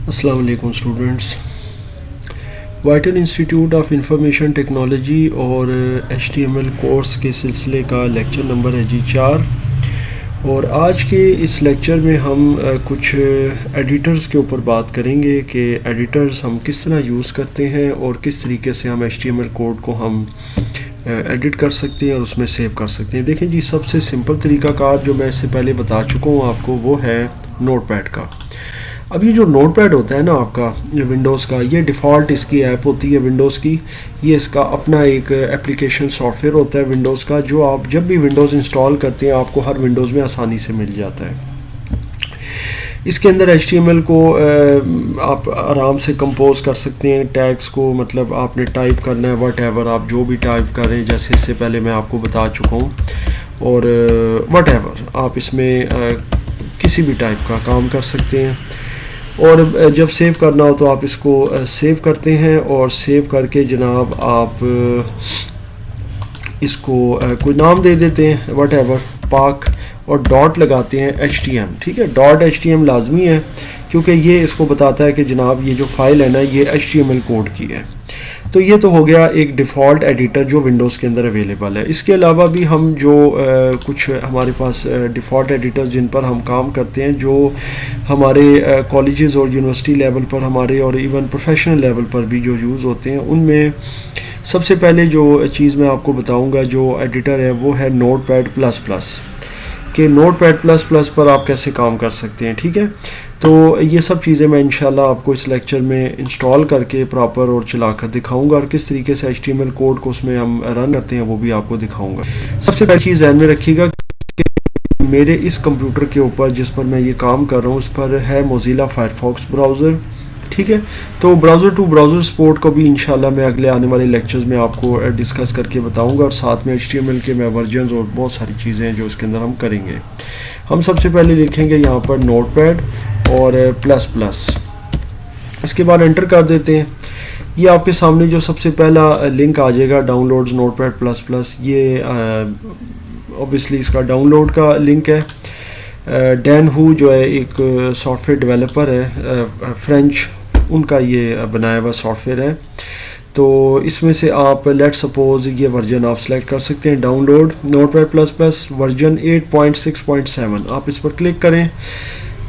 अस्सलाम वालेकुम students. वाइटन institute of information technology और HTML कोर्स के सिलसिले का लेक्चर नंबर है जी 4। और आज के इस लेक्चर में हम कुछ एडिटर्स के ऊपर बात करेंगे कि एडिटर्स हम किस तरह यूज़ करते हैं और किस तरीके से हम HTML कोड को हम एडिट कर सकते हैं और उसमें सेव कर सकते हैं। देखें जी, सबसे सिंपल तरीक़ाकार जो मैं इससे पहले बता चुका हूँ आपको, वो है नोटपैड का। अब ये जो नोटपैड होता है ना आपका विंडोज़ का, ये डिफ़ॉल्ट इसकी ऐप होती है विंडोज़ की। ये इसका अपना एक एप्लीकेशन सॉफ्टवेयर होता है विंडोज़ का, जो आप जब भी विंडोज़ इंस्टॉल करते हैं आपको हर विंडोज़ में आसानी से मिल जाता है। इसके अंदर HTML को आप आराम से कंपोज कर सकते हैं टैग्स को, मतलब आपने टाइप करना है वट आप जो भी टाइप करें, जैसे इससे पहले मैं आपको बता चुका हूँ। और वट आप इसमें किसी भी टाइप का काम कर सकते हैं। और जब सेव करना हो तो आप इसको सेव करते हैं, और सेव करके जनाब आप इसको कोई नाम दे देते हैं वट पाक, और डॉट लगाते हैं HTML। ठीक है, डॉट HTML लाजमी है क्योंकि ये इसको बताता है कि जनाब ये जो फाइल है ना ये HTML कोड की है। तो ये तो हो गया एक डिफ़ॉल्ट एडिटर जो विंडोज़ के अंदर अवेलेबल है। इसके अलावा भी हम जो कुछ हमारे पास डिफ़ॉल्ट एडिटर्स जिन पर हम काम करते हैं, जो हमारे कॉलेजेस और यूनिवर्सिटी लेवल पर हमारे और इवन प्रोफेशनल लेवल पर भी जो यूज़ होते हैं, उनमें सबसे पहले जो चीज़ मैं आपको बताऊंगा जो एडिटर है वो है नोटपैड प्लस प्लस। कि नोटपैड प्लस प्लस पर आप कैसे काम कर सकते हैं। ठीक है, तो ये सब चीज़ें मैं इंशाल्लाह आपको इस लेक्चर में इंस्टॉल करके प्रॉपर और चलाकर दिखाऊंगा, और किस तरीके से HTML कोड को उसमें हम रन करते हैं वो भी आपको दिखाऊंगा। सबसे पहली चीज़ ध्यान में रखिएगा कि मेरे इस कंप्यूटर के ऊपर जिस पर मैं ये काम कर रहा हूँ उस पर है मोज़िला फायरफॉक्स ब्राउज़र। ठीक है, तो ब्राउज़र टू ब्राउज़र सपोर्ट को भी इंशाल्लाह मैं अगले आने वाले लेक्चर्स में आपको डिस्कस करके बताऊंगा, और साथ में HTML के मैं वर्जन्स और बहुत सारी चीज़ें हैं जो इसके अंदर हम करेंगे। हम सबसे पहले लिखेंगे यहाँ पर नोटपैड और प्लस प्लस, इसके बाद एंटर कर देते हैं। ये आपके सामने जो सबसे पहला लिंक आ जाएगा डाउनलोड्स नोटपैड प्लस प्लस, ये ऑब्वियसली इसका डाउनलोड का लिंक है। डैन हू जो है एक सॉफ्टवेयर डेवलपर है फ्रेंच, उनका ये बनाया हुआ सॉफ्टवेयर है। तो इसमें से आप लेट सपोज ये वर्जन आप सेलेक्ट कर सकते हैं, download notepad plus plus version 8.6.7। आप इस पर क्लिक करें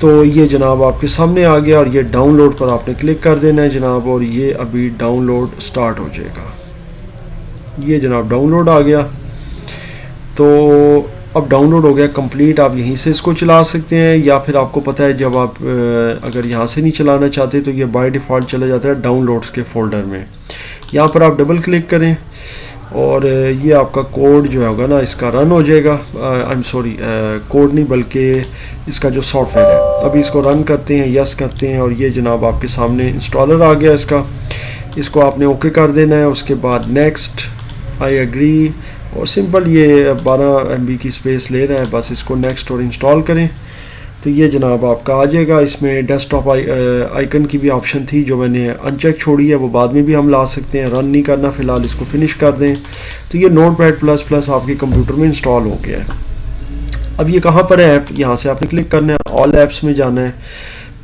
तो ये जनाब आपके सामने आ गया, और ये डाउनलोड पर आपने क्लिक कर देना है जनाब, और ये अभी डाउनलोड स्टार्ट हो जाएगा। ये जनाब डाउनलोड आ गया, तो अब डाउनलोड हो गया कंप्लीट। आप यहीं से इसको चला सकते हैं, या फिर आपको पता है जब आप अगर यहाँ से नहीं चलाना चाहते तो ये बाय डिफ़ॉल्ट चला जाता है डाउनलोड्स के फोल्डर में। यहाँ पर आप डबल क्लिक करें और ये आपका कोड जो होगा ना इसका रन हो जाएगा। आई एम सॉरी, कोड नहीं बल्कि इसका जो सॉफ्टवेयर है। अभी इसको रन करते हैं, यस करते हैं, और ये जनाब आपके सामने इंस्टॉलर आ गया इसका। इसको आपने ओके कर देना है, उसके बाद नेक्स्ट, आई एग्री, और सिंपल ये 12 MB की स्पेस ले रहा है, बस इसको नेक्स्ट और इंस्टॉल करें तो ये जनाब आपका आ जाएगा। इसमें डेस्कटॉप आइकन की भी ऑप्शन थी जो मैंने अनचेक छोड़ी है, वो बाद में भी हम ला सकते हैं, रन नहीं करना, फ़िलहाल इसको फिनिश कर दें। तो ये नोटपैड प्लस प्लस आपके कंप्यूटर में इंस्टॉल हो गया है। अब ये कहाँ पर है ऐप, यहाँ से आपने क्लिक करना है, ऑल ऐप्स में जाना है।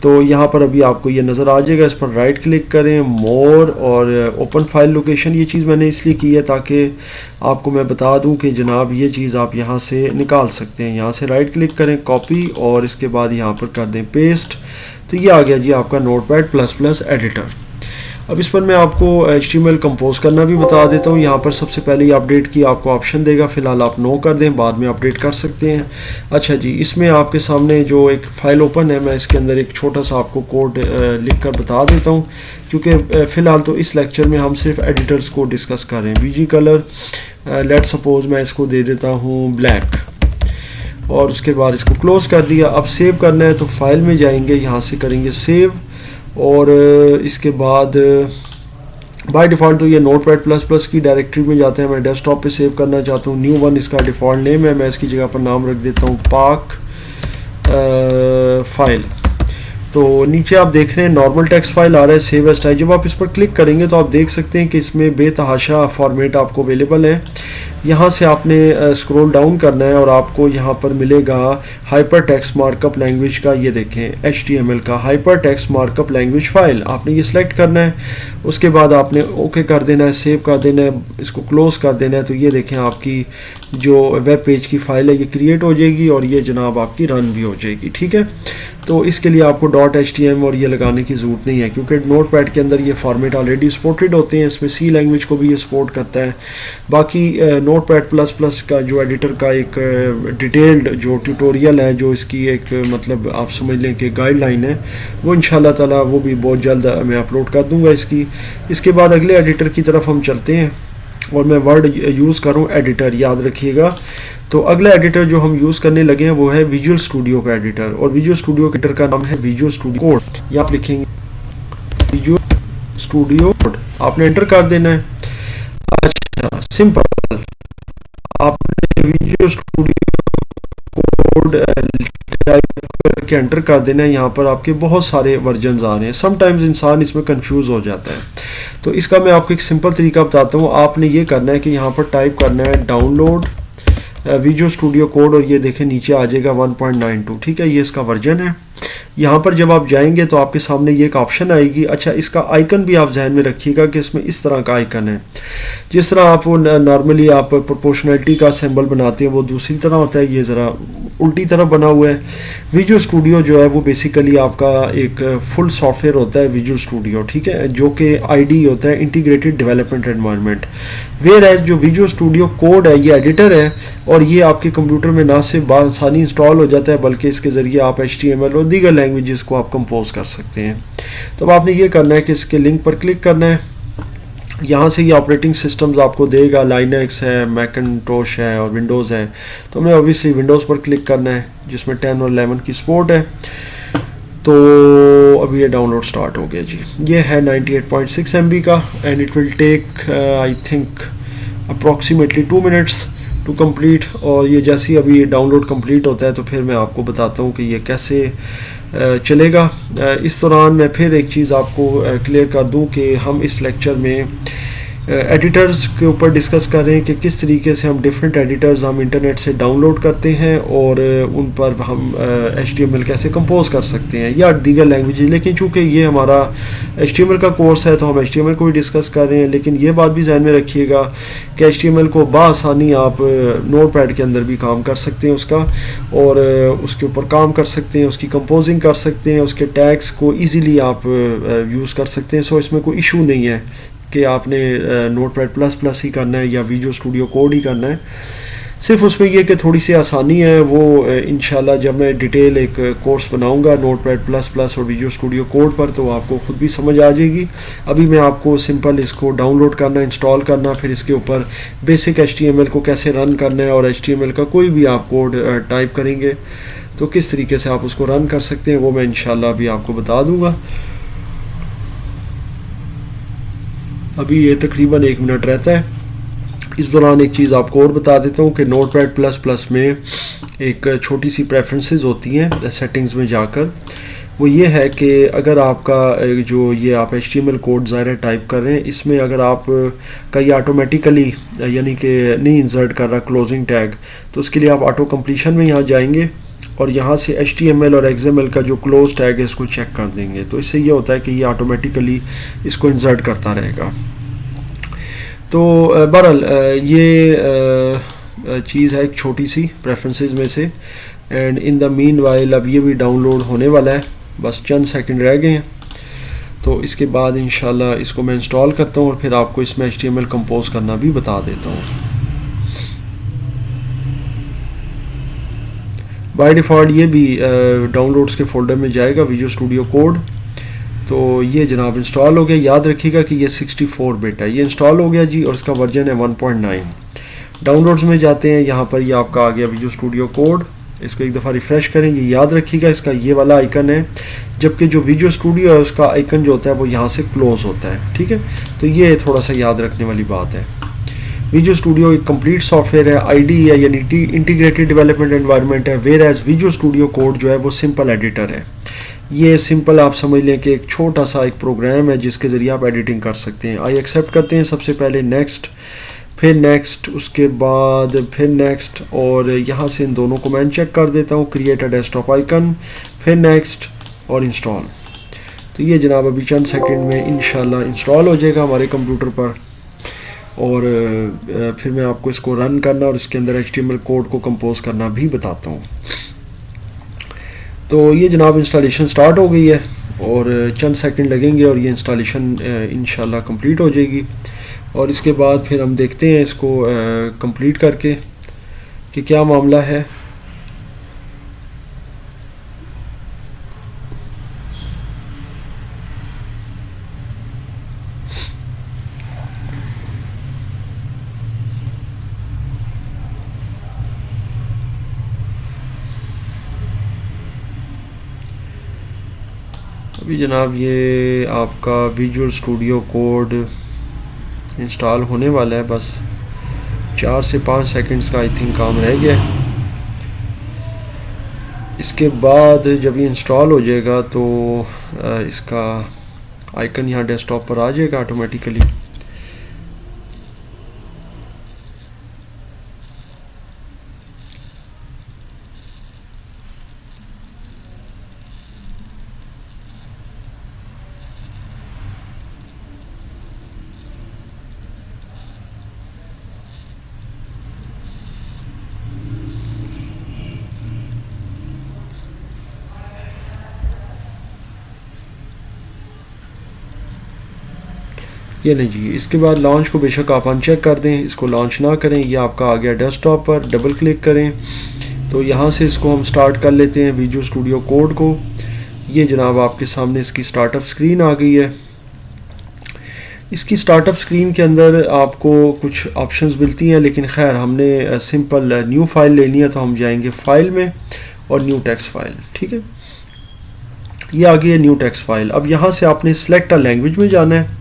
तो यहाँ पर अभी आपको ये नज़र आ जाएगा, इस पर राइट क्लिक करें, मोर और ओपन फाइल लोकेशन। ये चीज़ मैंने इसलिए की है ताकि आपको मैं बता दूं कि जनाब ये चीज़ आप यहाँ से निकाल सकते हैं। यहाँ से राइट क्लिक करें, कॉपी, और इसके बाद यहाँ पर कर दें पेस्ट। तो ये आ गया जी आपका नोटपैड प्लस प्लस एडिटर। अब इस पर मैं आपको HTML कंपोज करना भी बता देता हूँ। यहाँ पर सबसे पहले ही अपडेट की आपको ऑप्शन देगा, फ़िलहाल आप नो कर दें, बाद में अपडेट कर सकते हैं। अच्छा जी, इसमें आपके सामने जो एक फ़ाइल ओपन है, मैं इसके अंदर एक छोटा सा आपको कोड लिख कर बता देता हूँ, क्योंकि फ़िलहाल तो इस लेक्चर में हम सिर्फ एडिटर्स को डिस्कस कर रहे हैं। BG कलर लेट सपोज मैं इसको दे देता हूँ ब्लैक, और उसके बाद इसको क्लोज़ कर दिया। अब सेव करना है तो फाइल में जाएंगे, यहाँ से करेंगे सेव, और इसके बाद बाय डिफ़ॉल्ट तो ये नोटपैड प्लस प्लस की डायरेक्टरी में जाते हैं। मैं डेस्कटॉप पे सेव करना चाहता हूँ, न्यू वन इसका डिफ़ॉल्ट नेम है, मैं इसकी जगह पर नाम रख देता हूँ पाक फाइल। तो नीचे आप देख रहे हैं नॉर्मल टेक्स्ट फाइल आ रहा है, सेव एज टाइप। जब आप इस पर क्लिक करेंगे तो आप देख सकते हैं कि इसमें बेतहाशा फॉर्मेट आपको अवेलेबल है। यहाँ से आपने स्क्रॉल डाउन करना है और आपको यहाँ पर मिलेगा हाइपर टेक्स्ट मार्कअप लैंग्वेज का, ये देखें HTML का hyper text markup language file, आपने ये सिलेक्ट करना है। उसके बाद आपने ओके कर देना है, सेव कर देना है, इसको क्लोज कर देना है। तो ये देखें आपकी जो वेब पेज की फ़ाइल है ये क्रिएट हो जाएगी और ये जनाब आपकी रन भी हो जाएगी। ठीक है, तो इसके लिए आपको .htm और ये लगाने की ज़रूरत नहीं है क्योंकि नोटपैड के अंदर ये फॉर्मेट ऑलरेडी सपोर्टेड होते हैं। इसमें C लैंग्वेज को भी ये सपोर्ट करता है। बाकी नोटपैड प्लस प्लस का जो एडिटर का एक डिटेल्ड जो ट्यूटोरियल है, जो इसकी एक मतलब आप समझ लें कि गाइडलाइन है, वो इंशाल्लाह ताला वो भी बहुत जल्द मैं अपलोड कर दूँगा इसके बाद अगले एडिटर की तरफ हम चलते हैं और मैं वर्ड यूज़ करूँ एडिटर, याद रखिएगा। तो अगला एडिटर जो हम यूज़ करने लगे हैं वो है विजुअल स्टूडियो का एडिटर, और विजुअल स्टूडियो एडिटर का नाम है विजुअल स्टूडियो कोड। या आप लिखेंगे विजुअल स्टूडियो कोड, आपने एंटर कर देना है। अच्छा, सिंपल, आपने विजुअल स्टूडियो कोड टाइप करके एंटर कर देना है। यहाँ पर आपके बहुत सारे वर्जन्स आ रहे हैं, समटाइम्स इंसान इसमें कंफ्यूज हो जाता है। तो इसका मैं आपको एक सिंपल तरीका बताता हूँ। आपने ये करना है कि यहाँ पर टाइप करना है डाउनलोड विजुअल स्टूडियो कोड, और ये देखें नीचे आ जाएगा 1.92। ठीक है, ये इसका वर्जन है। यहाँ पर जब आप जाएंगे तो आपके सामने ये एक ऑप्शन आएगी। अच्छा, इसका आइकन भी आप जहन में रखिएगा कि इसमें इस तरह का आइकन है। जिस तरह आप नॉर्मली आप प्रोपोर्शनलिटी का सिंबल बनाते हैं वो दूसरी तरह होता है, ये ज़रा उल्टी तरफ बना हुआ है। विजुअल स्टूडियो जो है वो बेसिकली आपका एक फुल सॉफ्टवेयर होता है विजुअल स्टूडियो, ठीक है, जो कि ID होता है integrated development environment. Whereas जो विजुअल स्टूडियो कोड है ये एडिटर है, और ये आपके कंप्यूटर में ना सिर्फ आसानी इंस्टॉल हो जाता है बल्कि इसके ज़रिए आप HTML और दीगर लैंग्वेजेस को आप कंपोज कर सकते हैं। तो अब आपने ये करना है कि इसके लिंक पर क्लिक करना है। यहाँ से ये ऑपरेटिंग सिस्टम्स आपको देगा, लाइनक्स है, मैकिन्टोश है और विंडोज़ है। तो हमें ऑब्वियसली विंडोज़ पर क्लिक करना है जिसमें 10 और 11 की सपोर्ट है। तो अभी ये डाउनलोड स्टार्ट हो गया जी। ये है 98.6 MB का, and it will take I think approximately 2 minutes to complete. और ये जैसे ही अभी डाउनलोड कंप्लीट होता है तो फिर मैं आपको बताता हूँ कि ये कैसे चलेगा। इस दौरान मैं फिर एक चीज़ आपको क्लियर कर दूं कि हम इस लेक्चर में एडिटर्स के ऊपर डिस्कस कर रहे हैं कि किस तरीके से हम डिफरेंट एडिटर्स हम इंटरनेट से डाउनलोड करते हैं और उन पर हम HTML कैसे कंपोज कर सकते हैं या दीगर लैंग्वेज। लेकिन चूँकि ये हमारा HTML का कोर्स है तो हम HTML को भी डिस्कस कर रहे हैं, लेकिन ये बात भी ध्यान में रखिएगा कि HTML को बासानी आप नोटपैड के अंदर भी काम कर सकते हैं उसका, और उसके ऊपर काम कर सकते हैं, उसकी कंपोजिंग कर सकते हैं, उसके टैग्स को ईज़िली आप यूज़ कर सकते हैं। सो इसमें कोई इशू नहीं है कि आपने नोटपैड प्लस प्लस ही करना है या विजुअल स्टूडियो कोड ही करना है। सिर्फ उसमें ये कि थोड़ी सी आसानी है, वो इंशाल्लाह जब मैं डिटेल एक कोर्स बनाऊंगा नोटपैड प्लस प्लस और विजुअल स्टूडियो कोड पर तो आपको खुद भी समझ आ जाएगी। अभी मैं आपको सिंपल इसको डाउनलोड करना, इंस्टॉल करना, फिर इसके ऊपर बेसिक HTML को कैसे रन करना है, और HTML का कोई भी आप कोड टाइप करेंगे तो किस तरीके से आप उसको रन कर सकते हैं वो मैं इंशाल्लाह अभी आपको बता दूँगा। अभी ये तकरीबन 1 मिनट रहता है। इस दौरान एक चीज़ आपको और बता देता हूँ कि नोटपैड प्लस प्लस में एक छोटी सी प्रेफरेंसेस होती हैं सेटिंग्स में जाकर। वो ये है कि अगर आपका जो ये आप HTML कोड ज़ाहिर टाइप कर रहे हैं, इसमें अगर आप का ये ऑटोमेटिकली यानी कि नहीं इंसर्ट कर रहा क्लोजिंग टैग, तो उसके लिए आप ऑटो कंप्लीशन में यहाँ जाएंगे और यहाँ से HTML और XML का जो क्लोज टैग है इसको चेक कर देंगे। तो इससे ये होता है कि ये ऑटोमेटिकली इसको इंसर्ट करता रहेगा। तो बहरहाल ये चीज़ है एक छोटी सी प्रेफरेंसेस में से। And in the mean while अब ये भी डाउनलोड होने वाला है, बस चंद सेकंड रह गए हैं। तो इसके बाद इंशाल्लाह इसको मैं इंस्टॉल करता हूँ और फिर आपको इसमें HTML कंपोज करना भी बता देता हूँ। बाय डिफ़ॉल्ट ये भी डाउनलोड्स के फोल्डर में जाएगा विजुअल स्टूडियो कोड। तो ये जनाब इंस्टॉल हो गया। याद रखिएगा कि ये 64 बिट है। ये इंस्टॉल हो गया जी और इसका वर्जन है 1.9। डाउनलोड्स में जाते हैं, यहाँ पर ये आपका आ गया विजुअल स्टूडियो कोड। इसको एक दफ़ा रिफ़्रेश करें। ये याद रखिएगा इसका ये वाला आइकन है, जबकि जो विजुअल स्टूडियो है उसका आइकन जो होता है वो यहाँ से क्लोज होता है। ठीक है, तो ये थोड़ा सा याद रखने वाली बात है। विजुअल स्टूडियो एक कंप्लीट सॉफ्टवेयर है, ID है यानी इंटीग्रेटेड डेवलपमेंट एनवायरनमेंट है, whereas Visual Studio Code जो है वो सिंपल एडिटर है। ये सिंपल आप समझ लें कि एक छोटा सा एक प्रोग्राम है जिसके ज़रिए आप एडिटिंग कर सकते हैं। आई एक्सेप्ट करते हैं सबसे पहले, नेक्स्ट फिर नेक्स्ट, उसके बाद फिर नेक्स्ट, और यहाँ से इन दोनों को मैं चेक कर देता हूँ, क्रिएट अ डेस्कटॉप आइकन, फिर नेक्स्ट और इंस्टॉल। तो ये जनाब अभी चंद सेकंड में इंशाल्लाह इंस्टॉल हो जाएगा हमारे कंप्यूटर पर। और फिर मैं आपको इसको रन करना और इसके अंदर HTML कोड को कंपोज करना भी बताता हूँ। तो ये जनाब इंस्टॉलेशन स्टार्ट हो गई है और चंद सेकंड लगेंगे और ये इंस्टॉलेशन इंशाल्लाह कंप्लीट हो जाएगी। और इसके बाद फिर हम देखते हैं इसको कंप्लीट करके कि क्या मामला है। अभी जनाब ये आपका विजुअल स्टूडियो कोड इंस्टॉल होने वाला है, बस 4 से 5 सेकंड्स का आई थिंक काम रह गया है। इसके बाद जब ये इंस्टॉल हो जाएगा तो इसका आइकन यहाँ डेस्कटॉप पर आ जाएगा ऑटोमेटिकली। ये नहीं जी, इसके बाद लॉन्च को बेशक आप अनचेक कर दें, इसको लॉन्च ना करें। ये आपका आ गया डेस्कटॉप पर, डबल क्लिक करें तो यहाँ से इसको हम स्टार्ट कर लेते हैं विजुअल स्टूडियो कोड को। ये जनाब आपके सामने इसकी स्टार्टअप स्क्रीन आ गई है। इसकी स्टार्टअप स्क्रीन के अंदर आपको कुछ ऑप्शंस मिलती हैं, लेकिन खैर हमने सिंपल न्यू फाइल लेनी है तो हम जाएंगे फाइल में और न्यू टेक्स्ट फाइल। ठीक है, ये आ गई है न्यू टेक्स्ट फाइल। अब यहाँ से आपने सिलेक्ट अ लैंग्वेज में जाना है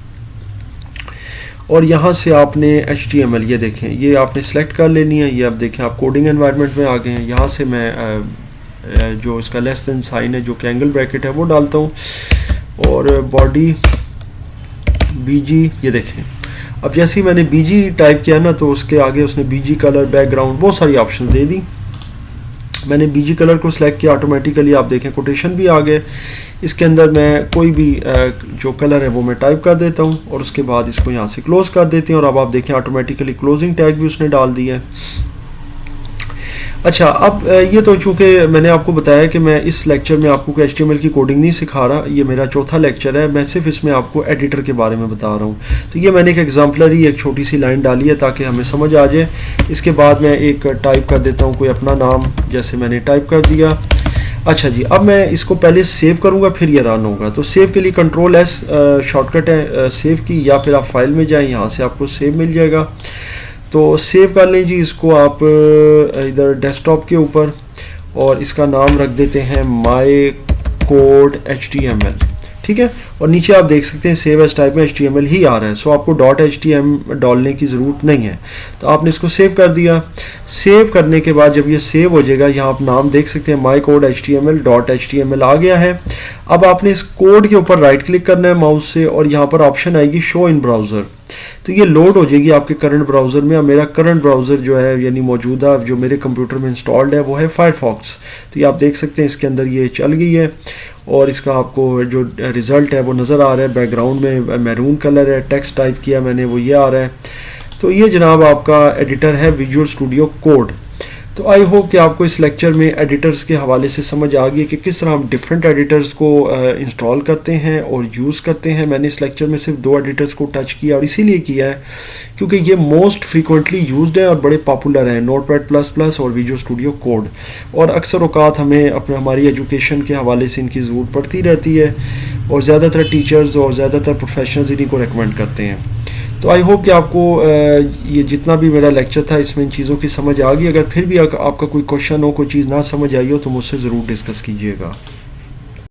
और यहाँ से आपने HTML, ये देखें ये आपने सेलेक्ट कर लेनी है। ये अब देखें आप कोडिंग एनवायरनमेंट में आ गए हैं। यहाँ से मैं जो इसका लेस देन साइन है, जो कि एंगल ब्रैकेट है, वो डालता हूँ और बॉडी BG, ये देखें अब जैसे ही मैंने BG टाइप किया ना तो उसके आगे उसने BG कलर, बैकग्राउंड, बहुत सारी ऑप्शन दे दी। मैंने BG कलर को सिलेक्ट किया, ऑटोमेटिकली आप देखें कोटेशन भी आ गए। इसके अंदर मैं कोई भी जो कलर है वो मैं टाइप कर देता हूँ और उसके बाद इसको यहाँ से क्लोज कर देते हैं और अब आप देखें ऑटोमेटिकली क्लोजिंग टैग भी उसने डाल दिया है। अच्छा, अब ये तो चूँकि मैंने आपको बताया कि मैं इस लेक्चर में आपको कोई HTML की कोडिंग नहीं सिखा रहा, ये मेरा चौथा लेक्चर है, मैं सिर्फ इसमें आपको एडिटर के बारे में बता रहा हूँ। तो ये मैंने एक एग्जाम्पलरी एक छोटी सी लाइन डाली है ताकि हमें समझ आ जाए। इसके बाद मैं एक टाइप कर देता हूँ कोई अपना नाम, जैसे मैंने टाइप कर दिया। अच्छा जी, अब मैं इसको पहले सेव करूँगा फिर ये रन होगा। तो सेव के लिए Ctrl+S शॉर्टकट है सेव की, या फिर आप फाइल में जाएँ, यहाँ से आपको सेव मिल जाएगा। तो सेव कर लें जी इसको आप इधर डेस्कटॉप के ऊपर और इसका नाम रख देते हैं माई कोड HTML। ठीक है, और नीचे आप देख सकते हैं सेव एज टाइप में HTML ही आ रहा है, सो आपको .html डालने की ज़रूरत नहीं है। तो आपने इसको सेव कर दिया। सेव करने के बाद जब ये सेव हो जाएगा, यहाँ आप नाम देख सकते हैं माई कोड HTML आ गया है। अब आपने इस कोड के ऊपर राइट क्लिक करना है माउस से और यहाँ पर ऑप्शन आएगी शो इन ब्राउज़र। तो ये लोड हो जाएगी आपके करंट ब्राउज़र में। मेरा करंट ब्राउज़र जो है यानी मौजूदा जो मेरे कंप्यूटर में इंस्टॉल्ड है वो है फायरफॉक्स। तो ये आप देख सकते हैं इसके अंदर ये चल गई है और इसका आपको जो रिज़ल्ट है वो नज़र आ रहा है। बैकग्राउंड में मैरून कलर है, टेक्स्ट टाइप किया मैंने वो ये आ रहा है। तो ये जनाब आपका एडिटर है विजुअल स्टूडियो कोड। तो आई होप कि आपको इस लेक्चर में एडिटर्स के हवाले से समझ आ गई कि किस तरह हम डिफरेंट एडिटर्स को इंस्टॉल करते हैं और यूज़ करते हैं। मैंने इस लेक्चर में सिर्फ 2 एडिटर्स को टच किया और इसीलिए किया है क्योंकि ये मोस्ट फ्रीक्वेंटली यूज्ड है और बड़े पॉपुलर हैं, नोटपैड++ और विजुअल स्टूडियो कोड। और अक्सर औकात हमें हमारी एजुकेशन के हवाले से इनकी ज़रूरत पड़ती रहती है और ज़्यादातर टीचर्स और ज़्यादातर प्रोफेशनल्स इन्हीं को रिकमेंड करते हैं। तो आई होप कि आपको ये जितना भी मेरा लेक्चर था इसमें इन चीज़ों की समझ आ गई। अगर फिर भी आपका कोई क्वेश्चन हो, कोई चीज़ ना समझ आई हो तो मुझसे ज़रूर डिस्कस कीजिएगा।